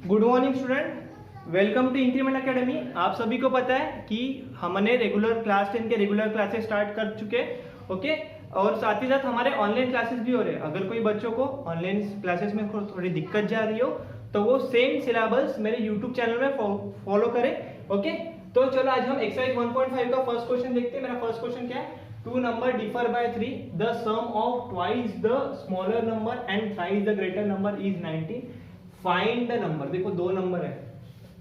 Good morning student, welcome to Increment Academy. आप सभी को पता है कि हमने रेगुलर क्लास 10 के रेगुलर क्लासेस स्टार्ट कर चुके, ओके। और साथ ही साथ हमारे ऑनलाइन क्लासेस भी हो रहे हैं। अगर कोई बच्चों को ऑनलाइन क्लासेस में थोड़ी दिक्कत जा रही हो तो वो सेम सिलेबस मेरे यूट्यूब चैनल में फॉलो करें, ओके। तो चलो आज हम एक्सरसाइज 1.5 का फर्स्ट क्वेश्चन देखते हैं। मेरा फर्स्ट क्वेश्चन क्या है? Two number differ by 3, the sum of twice the smaller number and thrice the greater number is 19। Find the number. देखो दो नंबर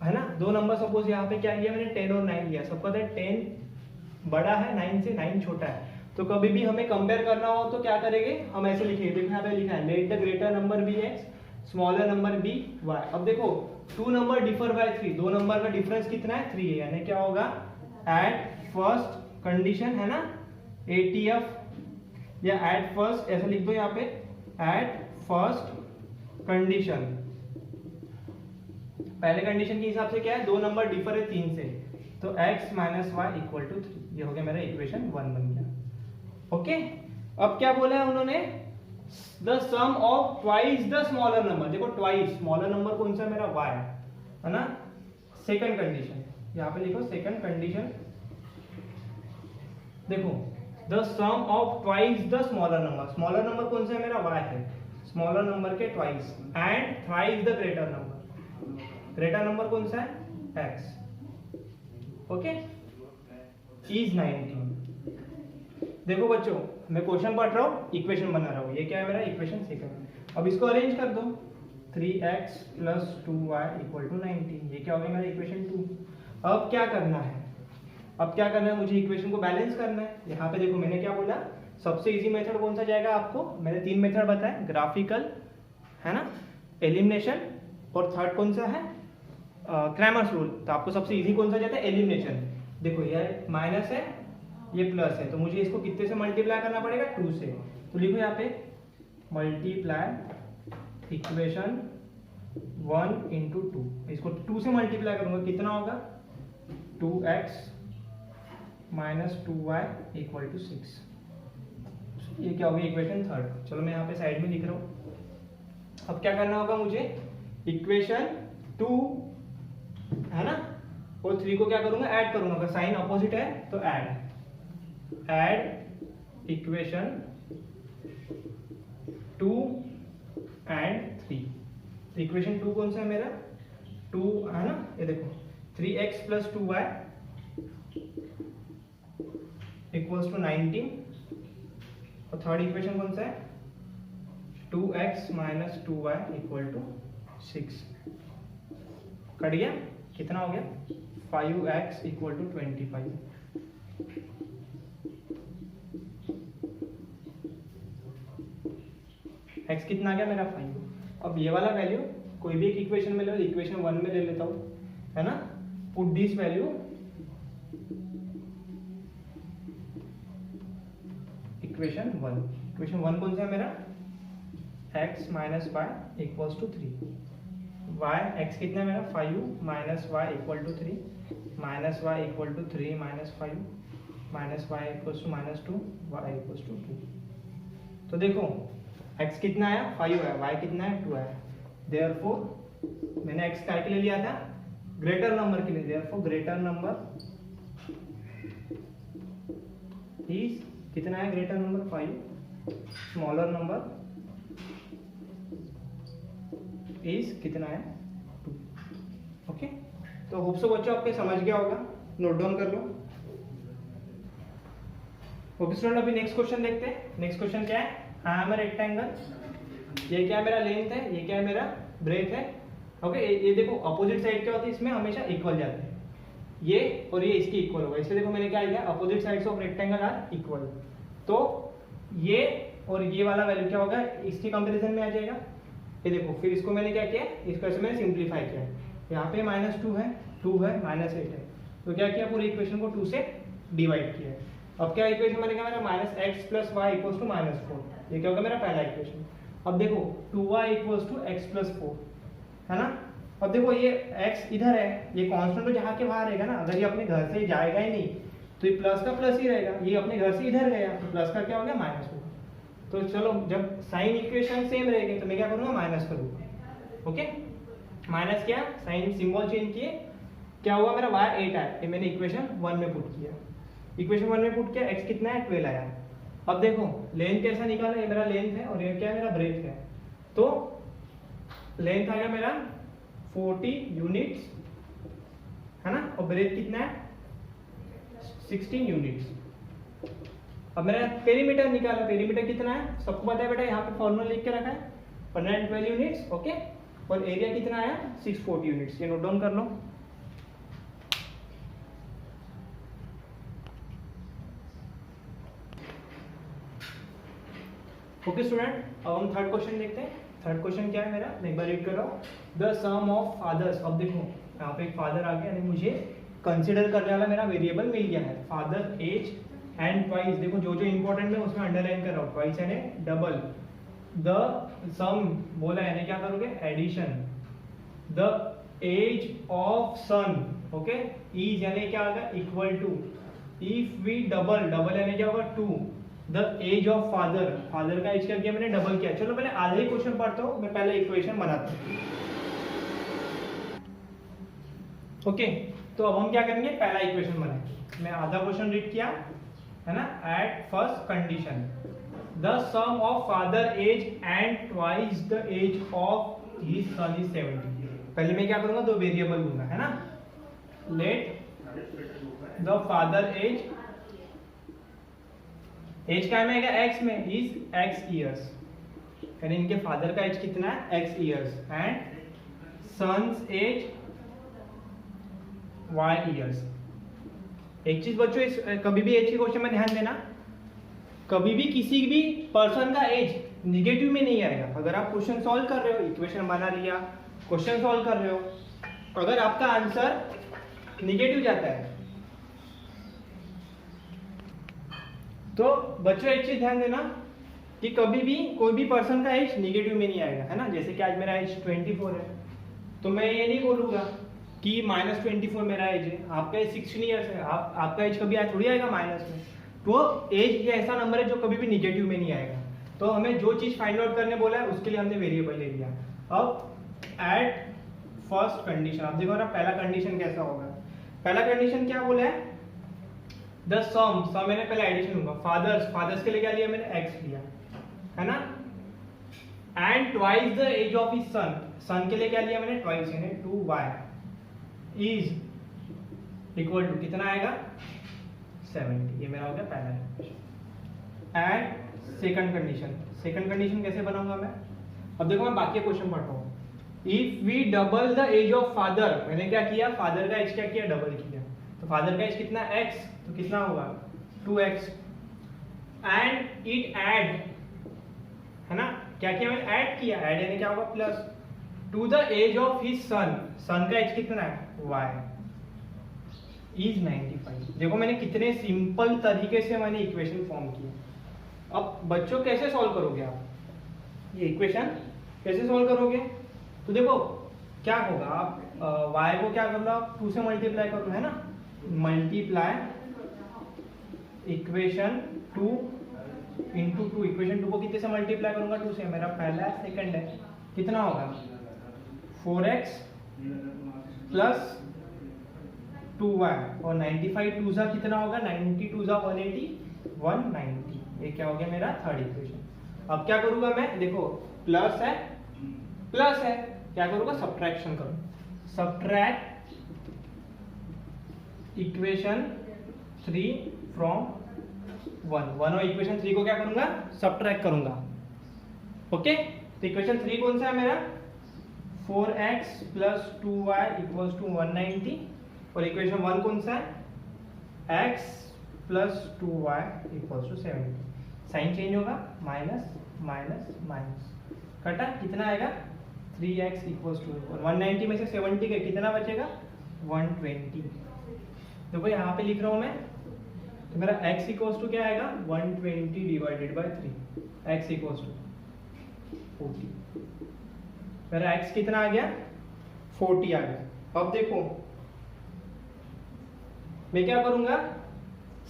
है ना, दो नंबर। सपोज यहाँ पे क्या लिया मैंने, 10 और 9 लिया। सबको पता है 10 बड़ा है 9 से, 9 छोटा है। तो कभी भी हमें कंपेयर करना हो तो क्या करेंगे, हम ऐसे लिखेंगे। देखो यहाँ पे लिखा है let the greater number be x, smaller number be y. अब देखो टू नंबर डिफर बाय 3, दो नंबर का डिफरेंस कितना है? 3 है। यानी क्या होगा? एट फर्स्ट कंडीशन है ना, ATF या एट फर्स्ट ऐसा लिख दो यहाँ पे, एट फर्स्ट कंडीशन। पहले कंडीशन के हिसाब से क्या है, दो नंबर डिफर है 3 से, तो x minus y equal to 3। ये हो गया मेरा इक्वेशन 1 बन गया, ओके। अब क्या बोला है उन्होंने? The sum of twice the smaller number. देखो ट्वाइस, स्मॉलर नंबर कौन सा? मेरा y है ना। सेकंड कंडीशन यहाँ पे लिखो, सेकंड कंडीशन। देखो the sum of twice the smaller number, smaller number कौन सा है? मेरा y है। स्मॉलर नंबर के twice and thrice the greater number, greater number कौन सा है? x, okay, is 19। देखो बच्चों, मैं क्वेश्चन पढ़ रहा हूँ, इक्वेशन बना रहा हूँ। ये क्या है? मेरा इक्वेशन सेकंड। अब इसको अरेंज कर दो, 3x plus 2y equal to 19। ये क्या हो गया? मेरा इक्वेशन 2। अब क्या करना है? अब क्या करना है? मुझे इक्वेशन को बैलेंस करना है। यहाँ पे देखो मैंने क्या बोला, सबसे इजी मेथड कौन सा जाएगा आपको? मैंने 3 मेथड बताए, ग्राफिकल है ना, एलिमिनेशन, और थर्ड कौन सा है? Cramer's rule. तो आपको सबसे इजी कौन सा जाता है? एलिमिनेशन। देखो ये माइनस है, ये प्लस है, तो मुझे इसको कितने से मल्टीप्लाई करना पड़ेगा? 2 से। तो लिखो यहाँ पे मल्टीप्लाई इक्वेशन 1 इंटू 2। इसको 2 से मल्टीप्लाई करूंगा, कितना होगा? 2x minus 2y equal to 6। ये क्या होगी? Equation third. चलो मैं यहाँ पे साइड में लिख रहा हूँ। अब क्या करना होगा मुझे? इक्वेशन 2 है ना, और 3 को क्या करूंगा? ऐड करूंगा। अगर साइन अपोजिट है तो ऐड इक्वेशन 2 एंड 3। इक्वेशन 2 कौन सा है मेरा? 2 है ना, ये देखो 3x plus 2y equals to 19। और थर्ड इक्वेशन कौन सा है? 2x minus 2y equal to 6। Cut गया? कितना हो गया? 5x equal to 25। x कितना आ गया मेरा? 5। अब ये वाला वैल्यू कोई भी एक इक्वेशन में ले लो, इक्वेशन 1 में ले लेता हूँ, है ना। Put this value equation 1। Equation 1 कौन सा है मेरा? x minus y equals to 3। y x कितना है मेरा? 5 minus y equal to 3, minus y equal to 3 minus 5, minus y equals to minus 2, y equals to 2। तो देखो x कितना आया? 5 है, y कितना है? 2 है। देयरफॉर मैंने x काय के लिए लिया था? ग्रेटर नंबर के लिए। देयरफॉर ग्रेटर नंबर इज कितना है? Greater number 5, smaller number is कितना है? 2, ओके। तो होप सो बच्चों आपके समझ गया होगा, नोट डाउन कर लो। ओके स्टूडेंट, अभी नेक्स्ट क्वेश्चन देखते हैं। नेक्स्ट क्वेश्चन क्या है? I am a rectangle. ये क्या है? मेरा लेंथ है, ये क्या है? मेरा ब्रेथ है, ओके। ये देखो अपोजिट साइड क्या होती है, इसमें हमेशा इक्वल जाते हैं। ये और ये इसकी इक्वल होगा, इसलिए देखो मैंने क्या लिया? Opposite sides of rectangle are equal. तो ये और ये वाला वैल्यू क्या होगा? इसके कंपेरिजन में आ जाएगा। ये देखो, फिर इसको मैंने क्या किया? इसको ऐसे मैंने सिंप्लीफाई किया। यहाँ पे -2 है, 2 है, -8 है, तो क्या किया? पूरी इक्वेशन को 2 से डिवाइड किया। अब क्या इक्वेशन बनेगा मेरा? -x plus y equals to -4। ये क्या होगा? मेरा पहला इक्वेशन। अब देखो 2y equals to x plus 4, है ना। अब देखो ये x इधर है, ये कांस्टेंट तो जहाँ के वहाँ रहेगा ना। अगर ये अपने घर से जाएगा ही नहीं तो ये प्लस का प्लस ही रहेगा। ये अपने घर से इधर गया तो प्लस का क्या हो गया? माइनस होगा। तो चलो जब साइन इक्वेशन सेम रहेगी तो मैं क्या करूंगा? माइनस करूंगा, ओके। माइनस किया, साइन सिंबल चेंज किए, क्या हुआ मेरा y 8 आया, ये मैंने इक्वेशन 1 में पुट किया। इक्वेशन 1 में पुट किया, x कितना है 12 आया। अब देखो लेंथ कैसा निकाला, ये मेरा लेंथ है और ये क्या है मेरा ब्रेथ है, तो लेंथ आ गया मेरा 40 यूनिट्स है ना, और ब्रेथ कितना है 16 यूनिट्स। अब मेरा पेरीमीटर निकाला, पेरीमीटर कितना है सबको पता है बेटा, यहाँ पे फॉर्मूला लिख के रखा है 112 यूनिट्स, ओके। और एरिया कितना आया 640 यूनिट्स, ये नोट डाउन कर लो। ओके स्टूडेंट, अब हम थर्ड क्वेश्चन देखते हैं। थर्ड क्वेश्चन क्या है मेरा, मैं एक बार रीड कर रहा हूँ। द सम ऑफ फादर्स, अब देखो यहाँ पे एक फादर आ गया, यानी मुझे कंसीडर करने वाला मेरा वेरिएबल मिल गया है। फादर एज एंड ट्वाइस, देखो जो जो इंपॉर्टेंट है उसमें अंडरलाइन कर रहा हूँ, ट्वाइस यानी डबल। द सम बोला यानी क्या करोगे addition. The age of son, okay, is यानी क्या होगा equal to, if we double, double यानी क्या होगा 2, the age of father, father का एज क्या किया मैंने डबल किया। चलो पहले आधा ही क्वेश्चन पढ़ता हूँ, मैं पहले इक्वेशन बनाता हूँ। ओके, तो अब हम क्या करेंगे, पहला इक्वेशन बनाएंगे। मैं आधा क्वेश्चन रीड किया है ना। At first condition the sum of father age and twice the age of his son is 70। पहले मैं क्या करूंगा, दो वेरिएबल लूंगा है ना। Let the father age, age क्या में आएगा x में, इज x ईयर्स, यानी इनके फादर का एज कितना है x years, and son's age y years. एक चीज बच्चों, इस कभी भी एज के क्वेश्चन में ध्यान देना, कभी भी किसी भी पर्सन का एज निगेटिव में नहीं आएगा। अगर आप क्वेश्चन सॉल्व कर रहे हो, इक्वेशन बना लिया, क्वेश्चन सॉल्व कर रहे हो, अगर आपका आंसर निगेटिव जाता है तो बच्चों एक चीज ध्यान देना कि कभी भी कोई भी पर्सन का एज निगेटिव में नहीं आएगा, है ना। जैसे कि आज मेरा एज 24 है, तो मैं ये नहीं बोलूंगा कि -24 मेरा एज है। आपका एज 16 ईयर्स है, आपका एज कभी थोड़ी आएगा माइनस में। तो एज ये ऐसा नंबर है जो कभी भी निगेटिव में नहीं आएगा। तो हमें जो चीज फाइंड आउट करने बोला है उसके लिए हमने वेरिएबल ले लिया। अब एट फर्स्ट कंडीशन, आप देखो ना पहला कंडीशन कैसा होगा। पहला कंडीशन क्या बोला है, द सम, सम मैंने पहले एडिशन लूंगा, फादर्स, फादर्स के लिए क्या लिया मैंने x लिया है ना, and twice the age of his son, son के लिए क्या लिया मैंने ट्वाइस यानी 2y, इज इक्वल टू कितना आएगा 70। ये मेरा हो गया पहला। And second condition, second condition कैसे बनाऊंगा मैं, अब देखो मैं बाकी क्वेश्चन पढ़ता हूँ। If we double the age of father, मैंने क्या किया, फादर का एज क्या किया डबल किया, तो फादर का एज कितना x, तो कितना होगा 2x, एंड इट ऐड है ना, क्या किया मैंने ऐड किया, ऐड यानी क्या होगा plus, to the age of his son, son का एज कितना है y, इज 95। देखो मैंने कितने सिंपल तरीके से मैंने इक्वेशन फॉर्म किया। अब बच्चों कैसे सॉल्व करोगे आप ये इक्वेशन, कैसे सॉल्व करोगे, तो देखो क्या होगा, आप y को क्या कर लो, आप 2 से मल्टीप्लाई कर लो है ना, मल्टीप्लाई इक्वेशन 2 इंटू 2, इक्वेशन 2 को कितने से मल्टीप्लाई करूंगा 2 से, मेरा पहला है सेकंड है, कितना होगा 4x प्लस 2y, और 95 2 सा कितना होगा, 92 सा 180, 190। ये क्या हो गया मेरा थर्ड इक्वेशन। अब क्या करूंगा मैं, देखो प्लस है, प्लस है, क्या करूंगा सब्ट्रैक्शन करूँ, सब्ट्रैक्ट इक्वेशन 3 फ्रॉम 1 और इक्वेशन 3 को क्या करूंगा सब्ट्रैक्ट करूंगा। ओके, तो इक्वेशन 3 कौन सा है मेरा 4x plus 2y equals to 190, और इक्वेशन 1 कौन सा है x plus 2y equals to 70। Sign change होगा, माइनस माइनस माइनस, कटा कितना आएगा 3x इक्वल्स टू, 190 में से 70 गए, कितना बचेगा 120। देखो यहाँ पे लिख रहा हूँ मैं, तो मेरा x इक्वल्स टू क्या आएगा 120 divided by 3, x equals to 40। मेरा x कितना आ गया 40 आ गया। अब देखो मैं क्या करूंगा,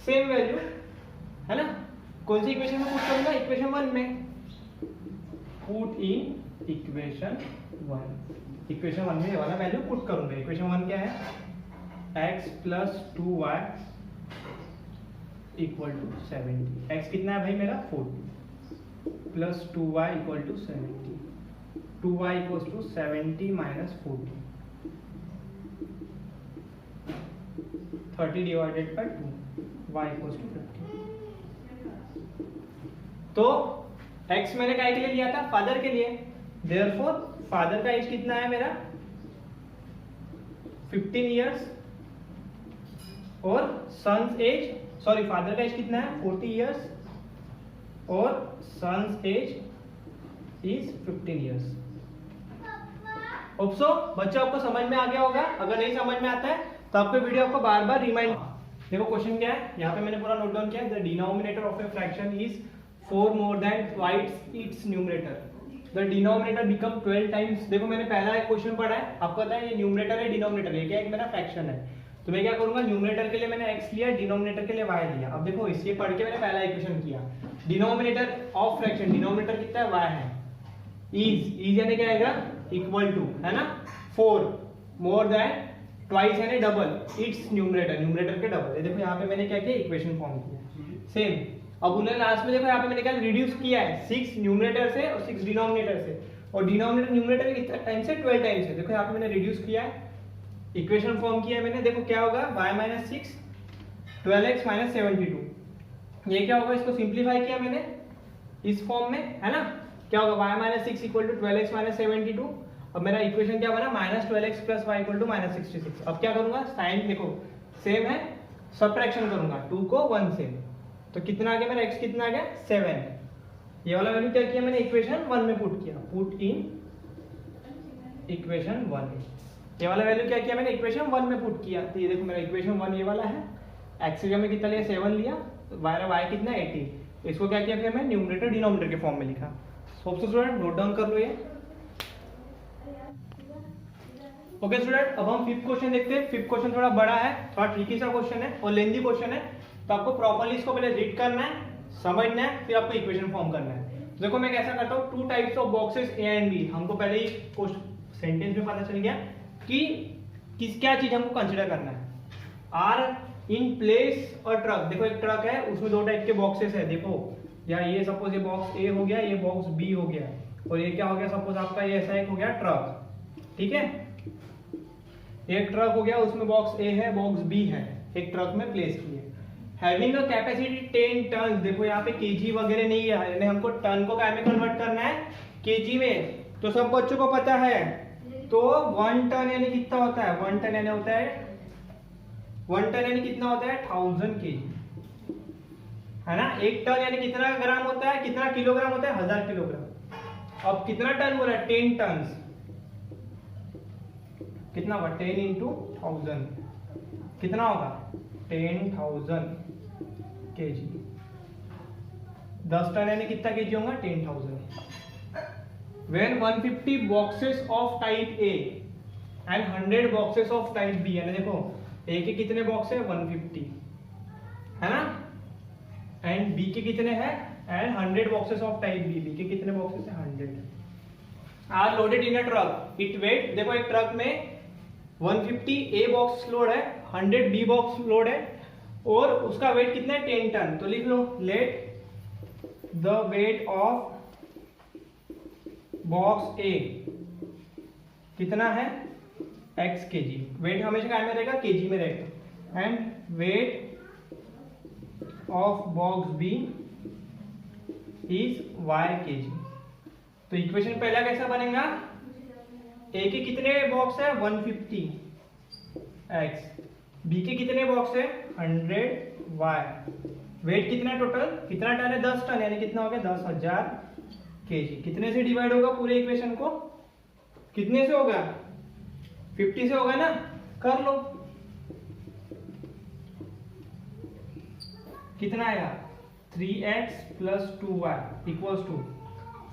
सेम वैल्यू है ना, कौन सी इक्वेशन में पुट करूंगा, इक्वेशन 1 में, पुट इन इक्वेशन 1। इक्वेशन 1 में ये वाला वैल्यू पुट करूंगा। इक्वेशन 1 क्या है, x plus 2y equal to 70। x कितना है भाई मेरा 40 plus 2y equal to 70, 2y equal to 70 minus 40, 30 divided by 2, y equal to 50। तो x मैंने काय के लिए लिया था, फादर के लिए, देयरफॉर फादर का एज कितना है मेरा 15 इयर्स और सन्स एज, सॉरी फादर का एज कितना है 40 इयर्स और son's age is 15 years. Hope so बच्चों आपको समझ में आ गया होगा। अगर नहीं समझ में आता है तो आपको वीडियो आपको बार बार रिमाइंड। देखो क्वेश्चन क्या है, यहाँ पे मैंने पूरा नोट डाउन किया है। The denominator of a fraction is 4 more than twice its numerator, the denominator become 12 times. देखो मैंने पहला एक क्वेश्चन पढ़ा है, आपको पता है ये न्यूमरेटर है डिनोमिनेटर, ये क्या है, मेरा फ्रैक्शन है। तो मैं क्या करूंगा, न्यूमरेटर के लिए मैंने x लिया, डिनोमिनेटर के लिए y लिया। अब देखो इसके पढ़ के मैंने पहला इक्वेशन किया, डिनोमिनेटर ऑफ फ्रैक्शन, डिनोमिनेटर कितना है y है, इज यानी क्या आएगा इक्वल टू, है ना, 4 मोर देन ट्वाइस यानी डबल इट्स न्यूमरेटर, न्यूमरेटर के डबल। देखो यहाँ पे मैंने क्या किया, इक्वेशन फॉर्म किया सेम। अब उन्होंने लास्ट में देखो यहाँ पे मैंने क्या रिड्यूस किया है, 6 न्यूमरेटर से और 6 डिनोमिनेटर से, और डिनोमिनेटर न्यूमरेटर कितना टाइम से 12 टाइम से। देखो यहाँ पे मैंने रिड्यूस किया है, इक्वेशन फॉर्म किया है मैंने। देखो क्या होगा, y माइनस 6 12x माइनस 72, ये क्या होगा, इसको सिंप्लीफाई किया मैंने इस फॉर्म में, है ना। क्या होगा, y minus 6 equal to 12x minus 72। अब मेरा इक्वेशन क्या बना, minus 12x plus y equal to minus 66। अब क्या करूंगा, साइन देखो सेम है, सबट्रैक्शन करूंगा 2 को 1 से, तो कितना आ गया मेरा x कितना आ गया 7। ये वाला वैल्यू क्या किया मैंने, इक्वेशन 1 में पुट किया, पुट इन इक्वेशन 1। ये वाला वैल्यू क्या किया मैंने, इक्वेशन 1 में पुट किया। तो ये देखो मेरा इक्वेशन 1 ये वाला है, x की जगह में कितना लिया 7 लिया, तो y कितना 18। इसको क्या किया फिर मैं न्यूमरेटर डिनोमिनेटर के फॉर्म में लिखा। Hope so student note down कर लो ये। ओके स्टूडेंट, अब हम फिफ्थ क्वेश्चन देखते हैं। फिफ्थ क्वेश्चन थोड़ा बड़ा है, थोड़ा ट्रिकी सा क्वेश्चन है और लेंथी क्वेश्चन है, तो आपको प्रॉपर्ली इसको पहले रीड करना है, समझना है, फिर आपको इक्वेशन फॉर्म करना है। देखो मैं कैसा करता हूँ, 2 types of boxes A and B, हमको पहले ही सेंटेंस में पता चल गया कि किस क्या चीज हमको कंसिडर करना है। आर इन प्लेस और ट्रक, देखो एक ट्रक है उसमें 2 टाइप के बॉक्सेस है। देखो या ये सपोज ये बॉक्स ए हो गया, ये बॉक्स बी हो गया, और ये क्या हो गया, सपोज आपका ये ऐसा एक हो गया ट्रक, ठीक है। एक ट्रक हो गया, उसमें बॉक्स ए है बॉक्स बी है, एक ट्रक में प्लेस किए, हैविंग अ कैपेसिटी 10 टन। देखो यहाँ पे केजी वगैरह नहीं है, यानी हमको टन को क्या में कन्वर्ट करना है, केजी में। तो सब बच्चों को पता है, तो 1 टन यानी कितना होता है, 1 टन यानी होता है 1 टन यानी कितना होता है 1000 केजी, है ना। 1 टन यानी कितना ग्राम होता है, कितना किलोग्राम होता है 1000 किलोग्राम। अब कितना टन बोला, 10 टन, कितना होगा 10 इंटू 1000, कितना होगा 10,000 केजी। 10 टन यानी कितना केजी होगा 10,000। When 150 boxes of type A and 100 boxes of type B, यानी देखो A के कितने बॉक्स है 150, है ना, एंड B के कितने हैं, and 100 boxes of type B, B के कितने बॉक्सेस है 100, are loaded in a truck. It weight, देखो एक ट्रक में 150 A बॉक्स लोड है, 100 B बॉक्स लोड है, और उसका वेट कितना है 10 टन। तो लिख लो, let the weight of box A कितना है x kg, वेट हमेशा क्या में रहेगा, केजी में रहेगा, and weight of box B is y kg। तो इक्वेशन पहला कैसा बनेगा, ए के कितने बॉक्स है 150 x, बी के कितने बॉक्स है 100 y, वेट कितना टोटल, कितना टन है 10 टन, यानी कितना हो गया 10,000 केजी। कितने से डिवाइड होगा पूरे इक्वेशन को, कितने से होगा 50 से होगा ना, कर लो कितना आएगा 3x plus 2y equals to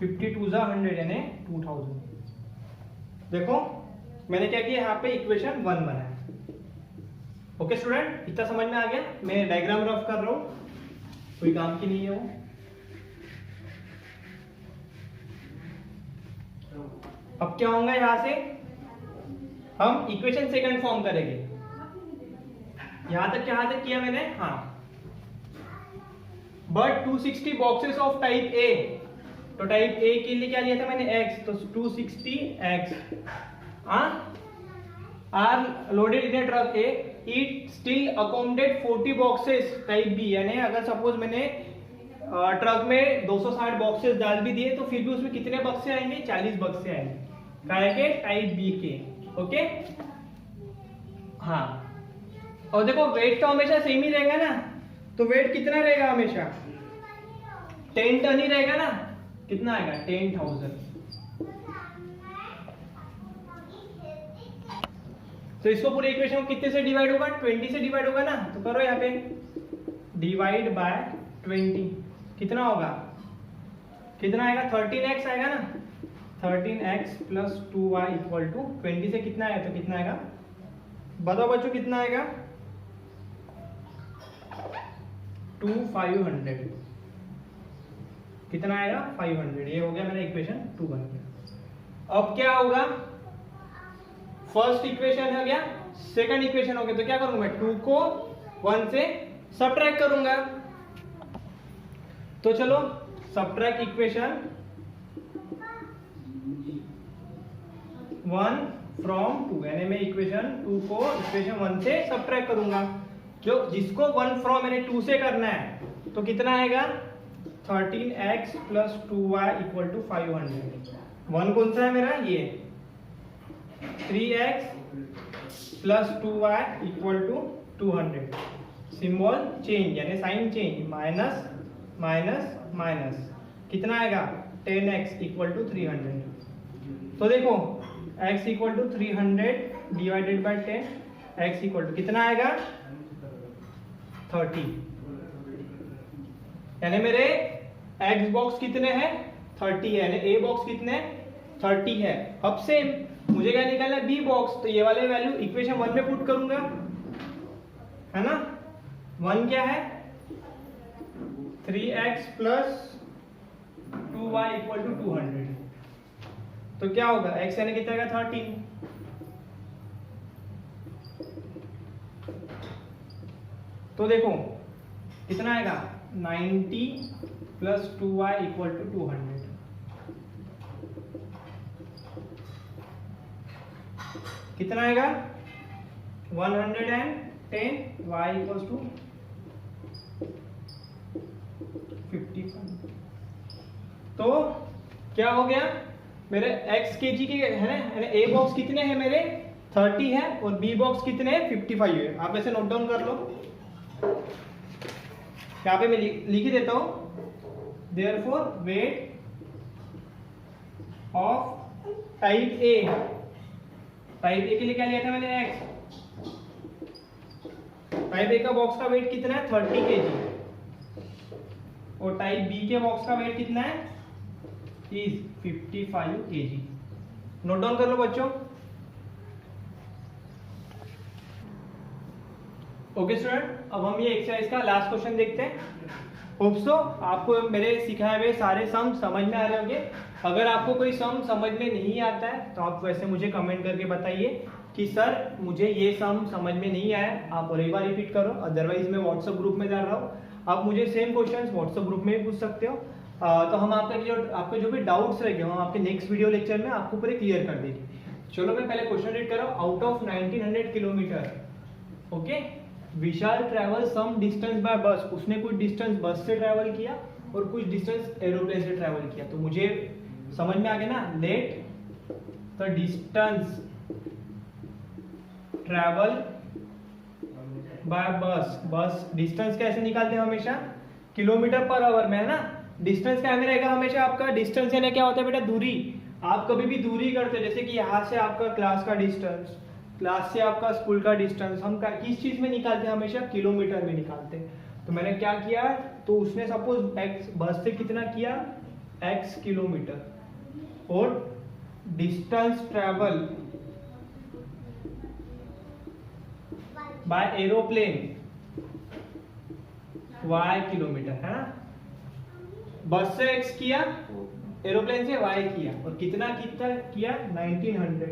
50 2 100 यानी 2000। देखो मैंने क्या किया, यहाँ पे इक्वेशन 1 बनाया। ओके स्टूडेंट, इतना समझ में आ गया। मैं डायग्राम रफ कर रहा हूँ, कोई काम की नहीं है वो। अब क्या होगा, यहां से हम इक्वेशन सेकंड फॉर्म करेंगे। यहां तक किया मैंने, हाँ। But 260 boxes of type A, तो टाइप ए के लिए क्या लिया था मैंने, x, तो 260x are loaded in truck A, it still accommodate 40 boxes type B. यानी अगर सपोज मैंने ट्रक में 260 बॉक्सेस डाल भी दिए तो फिर भी उसमें कितने बक्से आएंगे, 40 बक्से आएंगे टाइप बी के। ओके, हाँ। और देखो वेट तो हमेशा सेम ही रहेगा ना, तो वेट कितना रहेगा हमेशा, 10 टन ही रहेगा ना। कितना आएगा, 10,000। तो इसको पूरे इक्वेशन को कितने से डिवाइड होगा, 20 से डिवाइड होगा ना। तो करो यहाँ पे डिवाइड बाय 20, कितना होगा, कितना आएगा, 13x आएगा ना। 13x plus 2y equal to 20 से कितना आएगा, तो कितना आएगा, बताओ बच्चों कितना आएगा, 500। कितना आएगा, 500। ये हो गया मेरा इक्वेशन 2 बन गया। अब क्या होगा, फर्स्ट इक्वेशन हो गया, सेकंड इक्वेशन हो गया, तो क्या करूंगा मैं, 2 को 1 से सबट्रैक्ट करूंगा। तो चलो सबट्रैक्ट इक्वेशन 1 फ्रॉम 2, यानी मैं इक्वेशन 2 को इक्वेशन 1 से सबट्रैक्ट करूंगा। जो जिसको 1 फ्रॉम यानी 2 से करना है, तो कितना आएगा, 13x plus 2y equal to 500। 1 कौन सा है मेरा, ये 3x plus 2y equal to 200। Symbol change यानी sign change, minus minus minus, कितना आएगा, 10x इक्वल टू 300। तो देखो x equal to 300 divided by 10, x equal to कितना आएगा, 30। यानी मेरे x बॉक्स कितने हैं, 30 है, यानी a बॉक्स कितने, 30 है। अब सेम मुझे क्या निकालना है, b बॉक्स, तो ये वाले वैल्यू इक्वेशन 1 में पुट करूंगा, है ना। 1 क्या है, 3x plus 2y equal to 200। तो क्या होगा, x यानी कितना आएगा, 13। तो देखो कितना आएगा, 90 प्लस 2y इक्वल टू 200। कितना आएगा, 110, y इक्वल टू 55। तो क्या हो गया, मेरे x kg के है ना, a बॉक्स कितने हैं मेरे, 30 है, और b बॉक्स कितने हैं, 55 है। आप ऐसे नोट डाउन कर लो, यहाँ पे मैं लिख ही देता हूं, therefore weight of type A, type A के लिए क्या लिया था मैंने, x। टाइप ए का बॉक्स का वेट कितना है, 30 kg, और टाइप बी के बॉक्स का वेट कितना है, इज 55 kg। नोट डाउन कर लो बच्चों। ओके स्टूडेंट, अब हम ये एक्सरसाइज का लास्ट क्वेश्चन देखते हैं। होप सो आपको मेरे सिखाए हुए सारे सम समझ में आ रहे होंगे। अगर आपको कोई सम समझ में नहीं आता है तो आप वैसे मुझे कमेंट करके बताइए कि सर मुझे ये सम समझ में नहीं आया, आप और एक बार रिपीट करो। अदरवाइज मैं व्हाट्सएप ग्रुप में डाल रहा हूँ, आप मुझे सेम क्वेश्चंस व्हाट्सएप ग्रुप में भी पूछ सकते हो। तो हम आपके जो भी डाउट्स रहेंगे हम आपके नेक्स्ट वीडियो लेक्चर में आपको पूरे क्लियर कर देंगे। चलो मैं पहले क्वेश्चन रीड कर रहा हूँ। Out of 1900 kilometre, okay, Vishal travel some distance by bus, उसने कुछ डिस्टेंस बस से ट्रैवल किया और कुछ डिस्टेंस एरोप्लेन से ट्रैवल किया। तो मुझे समझ में आ गया ना, let the distance travel by बस। बस डिस्टेंस कैसे निकालते हैं, हमेशा किलोमीटर पर आवर में, है ना। डिस्टेंस क्या रहेगा हमेशा आपका, डिस्टेंस यानी क्या होता है बेटा, दूरी। आप कभी भी दूरी करते हैं, जैसे कि यहाँ से आपका क्लास का डिस्टेंस, क्लास से आपका स्कूल का डिस्टेंस, हम किस चीज में निकालते हैं, हमेशा किलोमीटर में निकालते हैं। तो मैंने क्या किया, तो उसने सपोज x बस से कितना किया, x किलोमीटर, और distance travel by aeroplane y kilometre, है ना। बस से x किया एरोप्लेन से y किया और कितना किया 1900।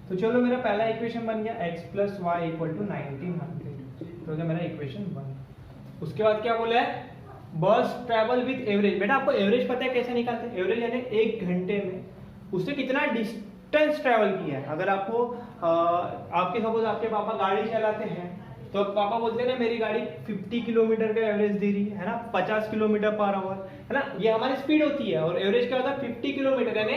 तो चलो मेरा पहला इक्वेशन बन गया x plus y equal to 1900, तो मेरा इक्वेशन 1। उसके बाद क्या बोला है, बस ट्रैवल विद एवरेज। बेटा आपको एवरेज पता है कैसे निकालते हैं, एवरेज यानी 1 घंटे में उससे कितना डिस्टेंस ट्रैवल किया है। अगर आपको आपके सपोज आपके पापा गाड़ी चलाते हैं तो पापा बोलते हैं ना मेरी गाड़ी 50 किलोमीटर का एवरेज दे रही है ना, 50 किलोमीटर पर आवर है ना, ये हमारी स्पीड होती है। और एवरेज क्या होता है 50 किलोमीटर, यानी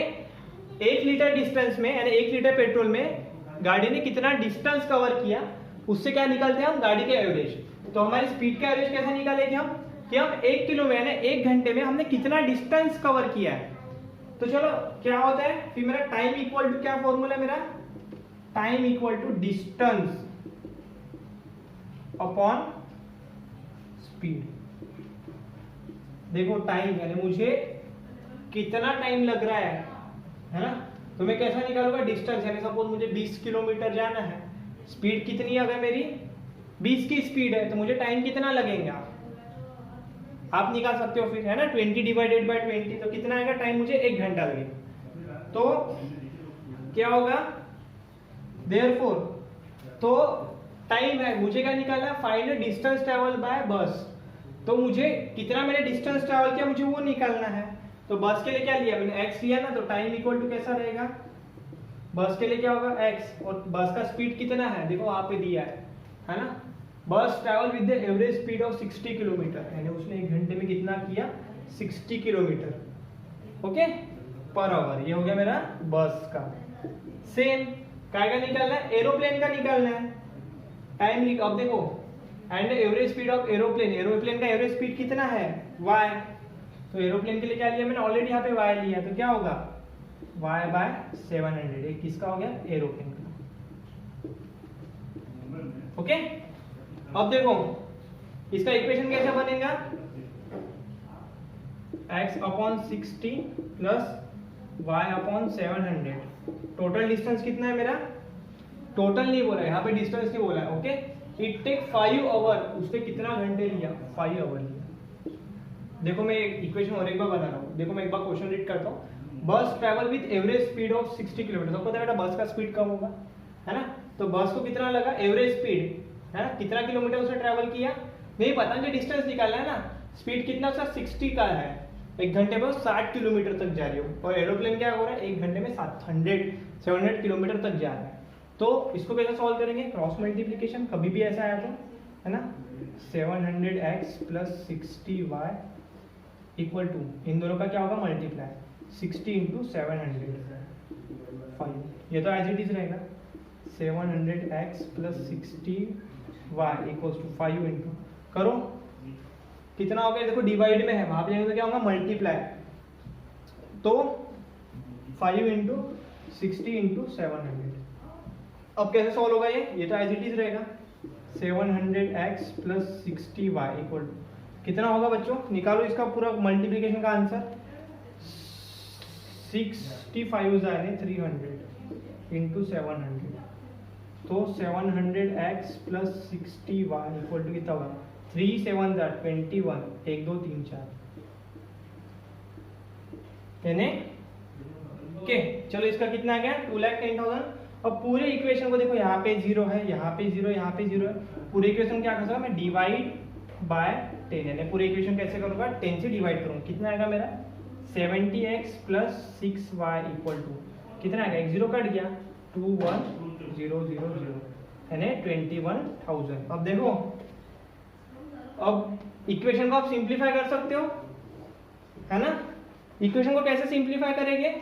1 लीटर डिस्टेंस में, यानी 1 लीटर पेट्रोल में गाड़ी ने कितना डिस्टेंस कवर किया, उससे क्या निकालते हैं हम, गाड़ी के एवरेज। तो हमारी स्पीड का एवरेज कैसे निकालेंगे हम, कि हम 1 किलो में यानी 1 घंटे में हमने कितना डिस्टेंस कवर किया है। तो चलो क्या होता है फिर मेरा टाइम इक्वल टू, क्या फॉर्मूला है मेरा, time equal to distance upon speed. देखो टाइम यानी मुझे कितना टाइम लग रहा है ना, तो मैं कैसा निकालूंगा, डिस्टेंस यानी सपोज मुझे 20 किलोमीटर जाना है, स्पीड कितनी है, अगर मेरी 20 की स्पीड है तो मुझे टाइम कितना लगेगा आप निकाल सकते हो फिर, है ना। 20 डिवाइडेड बाय 20 तो कितना आएगा, टाइम मुझे 1 घंटा लगेगा। तो क्या होगा, देयरफॉर तो टाइम है, मुझे क्या निकालना है, फाइंड डिस्टेंस ट्रेवल बाय बस। तो मुझे कितना मैंने डिस्टेंस ट्रेवल किया मुझे वो निकालना है। तो बस के लिए क्या लिया मैंने, x लिया ना, तो टाइम इक्वल टू कैसा रहेगा, बस के लिए क्या होगा x, और बस का स्पीड कितना है देखो वहां पे दिया है ना, बस travel with the average speed of 60 kilometre, यानी उसने 1 घंटे में कितना किया 60 किलोमीटर ओके पर आवर। ये हो गया मेरा बस का। सेम काय का निकालना है, एरोप्लेन का निकालना है। टाइम लिख, अब देखो and average speed of aeroplane, aeroplane का एवरेज स्पीड कितना है y, तो एरोप्लेन के लिए क्या लिया मैंने, ऑलरेडी यहाँ पे y लिया, तो क्या होगा y बाय 700। ये किसका हो गया, एरोप्लेन का। ओके अब देखो इसका इक्वेशन कैसे बनेगा, x upon 60 plus y upon 700। Total distance कितना है मेरा, टोटल नहीं बोला है यहाँ पे, डिस्टेंस नहीं बोला है ओके। इट टेक 5 आवर, उसने कितना घंटे लिया 5 आवर लिया। देखो मैं इक्वेशन और एक बार बना रहा हूँ, देखो मैं एक बार क्वेश्चन रीड करता हूँ। बस travel with average speed of 60 kilometre, सबको पता है बेटा बस का स्पीड कम होगा है ना, तो बस को कितना लगा एवरेज स्पीड है ना, कितना किलोमीटर उसने ट्रैवल किया नहीं पता, मुझे डिस्टेंस निकालना है ना। स्पीड कितना उसका 60 का है, 1 घंटे में 60 किलोमीटर तक जा रही हो, और एरोप्लेन क्या हो रहा है 1 घंटे में 700 किलोमीटर तक जा रहा है। तो इसको कैसे सॉल्व करेंगे, क्रॉस मल्टीप्लीकेशन, कभी भी ऐसा आया तो है ना, 700x plus 60y equal to, इन दोनों का क्या होगा मल्टीप्लाई, 60 इंटू 700 ये तो एज इट इज रहेगा। 700x plus 60y equals to 5 into, करो कितना हो गया, देखो डिवाइड में है, वहां पे जाएंगे तो क्या होगा मल्टीप्लाई, तो 5 इंटू 60 इंटू 700। अब कैसे सॉल्व होगा ये तो एज इट इज रहेगा। 700x प्लस 60y इक्वल कितना होगा बच्चों, निकालो इसका पूरा मल्टीप्लिकेशन का आंसर। 65 यानी 300 इंटू 700, तो 700x plus 60y equal to कितना होगा, 3 7 21, 1 2 3 4 यानी ओके। चलो इसका कितना आ गया 2,10,000। अब पूरे इक्वेशन को देखो, यहाँ पे 0 है, यहाँ पे 0, यहाँ पे 0 है, पूरे इक्वेशन क्या कर सकता मैं डिवाइड बाय 10, यानी पूरे इक्वेशन कैसे करूंगा 10 से डिवाइड करूंगा, कितना आएगा मेरा 70x plus 6y equal to कितना आएगा, 1 0 कट गया 21000 यानी 21,000। अब देखो अब इक्वेशन को आप सिंप्लीफाई कर सकते हो है ना। इक्वेशन को कैसे सिंप्लीफाई करेंगे,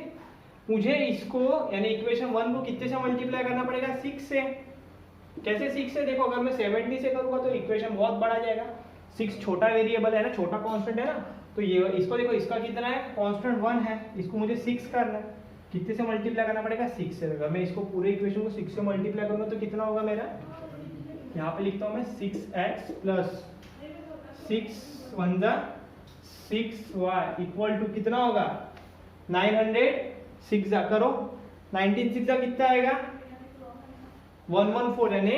मुझे इसको यानी इक्वेशन 1 को कितने से मल्टीप्लाई करना पड़ेगा 6 से। कैसे 6 से, देखो अगर मैं 70 से करूंगा तो इक्वेशन बहुत बड़ा जाएगा, 6 छोटा वेरिएबल है ना, छोटा कांस्टेंट है ना, तो ये इसको देखो इसका कितना है कांस्टेंट 1 है, इसको मुझे 6 करना है, कितने से मल्टीप्लाई करना पड़ेगा 6 से। अगर मैं इसको पूरे इक्वेशन को 6 से मल्टीप्लाई करूंगा तो कितना होगा मेरा, यहाँ पे लिखता हूँ मैं 6x plus 6 1 6y equal to कितना होगा 900, 6 जा करो 19 6 जा कितना आएगा 114 यानी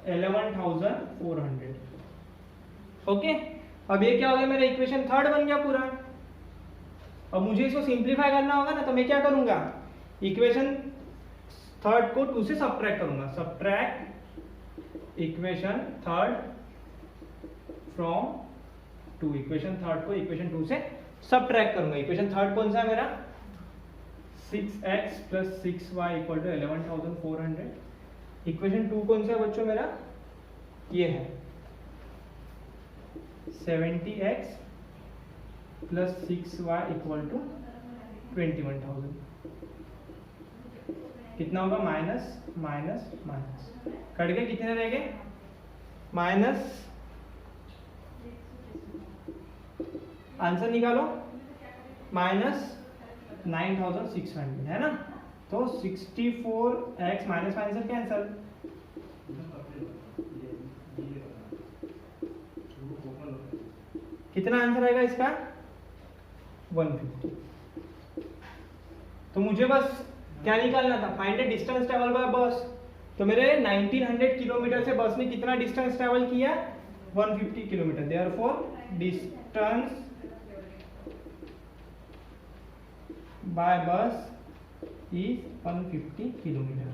11,400। ओके अब ये क्या हो गया मेरा इक्वेशन 3 बन गया पूरा। अब मुझे इसको सिंप्लीफाई करना होगा ना, तो मैं क्या करूंगा, इक्वेशन थर्ड को 2 से सब्ट्रैक्ट करूंगा। Subtract equation third from 2, equation third को इक्वेशन 2 से सब्ट्रैक्ट करूंगा। इक्वेशन थर्ड कौन सा है मेरा, 6x + 6y = 11,400। इक्वेशन 2 कौन सा है बच्चों मेरा, ये है 70x + 6y = 21,000। कितना होगा, माइनस माइनस माइनस कट गए, कितने रह गए, माइनस, आंसर निकालो, -9,600 है ना। तो 64x माइनस माइनस कैंसल, कितना आंसर आएगा इसका, 150। तो मुझे बस क्या निकालना था, find the distance travel by बस। तो मेरे 1900 किलोमीटर से बस ने कितना डिस्टेंस ट्रेवल किया, 150 किलोमीटर। देयरफॉर डिस्टेंस बाय बस इज 150 किलोमीटर।